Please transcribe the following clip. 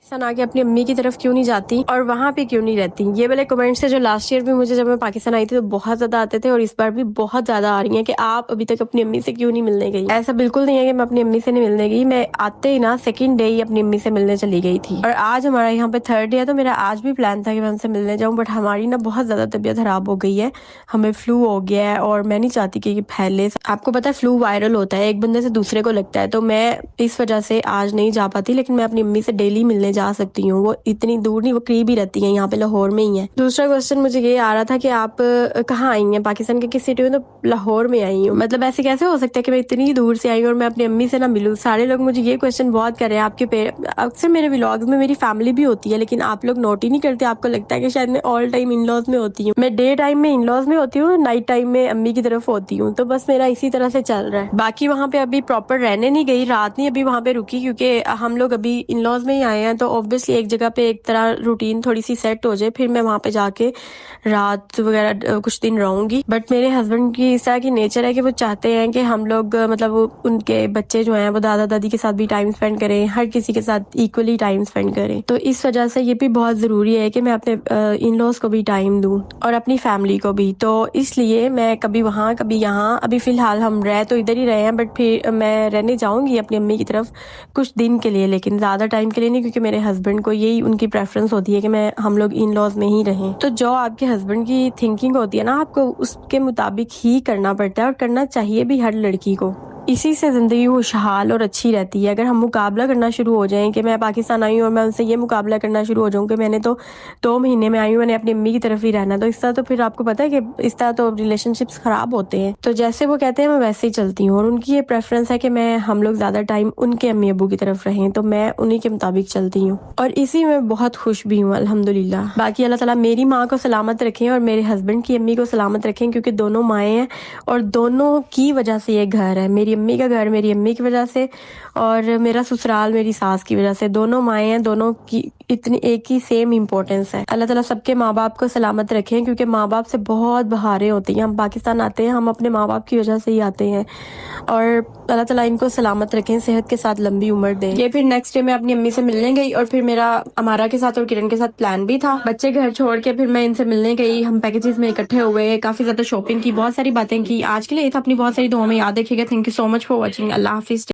پاکستان آ کے اپنی امی کی طرف کیوں نہیں جاتی اور وہاں پہ کیوں نہیں رہتی. یہ والے کمنٹس ہے جو لاسٹ ایئر بھی مجھے جب میں پاکستان آئی تھی تو بہت زیادہ آتے تھے اور اس بار بھی بہت زیادہ آ رہی ہیں کہ آپ ابھی تک اپنی امی سے کیوں نہیں ملنے گئی. ایسا بالکل نہیں ہے کہ میں اپنی امی سے نہیں ملنے گئی, میں آتے ہی نا سیکنڈ ڈے ہی اپنی امی سے ملنے چلی گئی تھی. اور آج ہمارا یہاں پہ تھرڈ ڈے ہے تو میرا آج بھی پلان تھا کہ میں ان سے ملنے جاؤں, بٹ ہماری نا بہت زیادہ طبیعت خراب ہو گئی ہے, ہمیں فلو ہو گیا ہے اور میں نہیں چاہتی کہ یہ پھیلے. آپ کو پتا ہے فلو وائرل ہوتا ہے, ایک بندے سے دوسرے کو لگتا ہے, تو میں اس وجہ سے آج نہیں جا پاتی. لیکن میں اپنی امی سے ڈیلی ملنے جا سکتی ہوں, وہ اتنی دور نہیں, وہ قریب ہی رہتی ہیں, یہاں پہ لاہور میں ہی ہے. دوسرا کوسچن مجھے یہ آ رہا تھا کہ آپ کہاں آئی ہیں, پاکستان کے کس سٹی میں, تو لاہور میں آئی ہوں. مطلب ایسے کیسے ہو سکتا ہے کہ میں اتنی دور سے آئی ہوں اور میں اپنی امی سے نہ ملوں. سارے لوگ مجھے یہ کوسچن بہت کر رہے ہیں, آپ کے اکثر میرے ولاگز میں میری فیملی بھی ہوتی ہے لیکن آپ لوگ نوٹ ہی نہیں کرتے, آپ کو لگتا ہے کہ شاید میں آل ٹائم ان لاز میں ہوتی ہوں. میں ڈے ٹائم میں ان لاز میں ہوتی ہوں, نائٹ ٹائم میں امی کی طرف ہوتی ہوں, تو بس میرا اسی طرح سے چل رہا ہے. باقی وہاں پہ ابھی پراپر رہنے نہیں گئی, رات نہیں ابھی وہاں پہ رکی, کیونکہ ہم لوگ ابھی ان لاز میں ہی آئے ہیں تو اوبویسلی ایک جگہ پہ ایک طرح روٹین تھوڑی سی سیٹ ہو جائے, پھر میں وہاں پہ جا کے رات وغیرہ کچھ دن رہوں گی. بٹ میرے ہسبینڈ کی اس طرح کی نیچر ہے کہ وہ چاہتے ہیں کہ ہم لوگ مطلب ان کے بچے جو ہیں وہ دادا دادی کے ساتھ بھی ٹائم اسپینڈ کریں, ہر کسی کے ساتھ ایکولی ٹائم اسپینڈ کریں. تو اس وجہ سے یہ بھی بہت ضروری ہے کہ میں اپنے ان لاز کو بھی ٹائم دوں اور اپنی فیملی کو بھی. تو اس لیے میں کبھی وہاں کبھی یہاں, ابھی فی الحال ہم رہ تو ادھر ہی رہے ہیں بٹ پھر میں رہنے جاؤں گی اپنی امی کی طرف کچھ دن کے لیے, لیکن زیادہ ٹائم کے لیے نہیں, کیونکہ میرے ہسبینڈ کو یہی ان کی پریفرنس ہوتی ہے کہ ہم لوگ ان لاز میں ہی رہیں. تو جو آپ کے ہسبینڈ کی تھنکنگ ہوتی ہے نا, آپ کو اس کے مطابق ہی کرنا پڑتا ہے اور کرنا چاہیے بھی ہر لڑکی کو. اسی سے زندگی خوشحال اور اچھی رہتی ہے. اگر ہم مقابلہ کرنا شروع ہو جائیں کہ میں پاکستان آئی ہوں اور میں ان سے یہ مقابلہ کرنا شروع ہو جاؤں کہ میں نے تو 2 مہینے میں آئی ہوں, میں نے اپنی امی کی طرف ہی رہنا, تو اس طرح تو پھر آپ کو پتہ ہے کہ اس طرح تو ریلیشن شپس خراب ہوتے ہیں. تو جیسے وہ کہتے ہیں میں ویسے ہی چلتی ہوں, اور ان کی یہ پریفرنس ہے کہ ہم لوگ زیادہ ٹائم ان کے امی ابو کی طرف رہیں, تو میں انہی کے مطابق چلتی ہوں اور اسی میں بہت خوش بھی ہوں الحمدللہ. باقی اللہ تعالیٰ میری ماں کو سلامت رکھیں اور میرے ہسبینڈ کی امی کو سلامت رکھیں, کیونکہ دونوں مائیں ہیں اور دونوں کی وجہ سے یہ گھر ہے. میری امی کا گھر میری امی کی وجہ سے, اور میرا سسرال میری ساس کی وجہ سے. دونوں مائیں ہیں, دونوں کی اتنی ایک ہی سیم امپورٹنس ہے. اللہ تعالیٰ سب کے ماں باپ کو سلامت رکھیں, کیونکہ ماں باپ سے بہت بہاریں ہوتی ہیں. ہم پاکستان آتے ہیں, ہم اپنے ماں باپ کی وجہ سے ہی آتے ہیں, اور اللہ تعالیٰ ان کو سلامت رکھیں, صحت کے ساتھ لمبی عمر دیں. یہ پھر نیکسٹ ڈے میں اپنی امی سے ملنے گئی, اور پھر میرا امارا کے ساتھ اور کرن کے ساتھ پلان بھی تھا. بچے گھر چھوڑ کے پھر میں ان سے ملنے گئی, ہم پیکیجز میں اکٹھے ہوئے, کافی زیادہ شاپنگ کی, بہت ساری باتیں کی. آج کے لیے یہ تھا, اپنی بہت ساری دعاؤں میں یاد رکھیے گا. Thank you so much for watching. اللہ حافظ.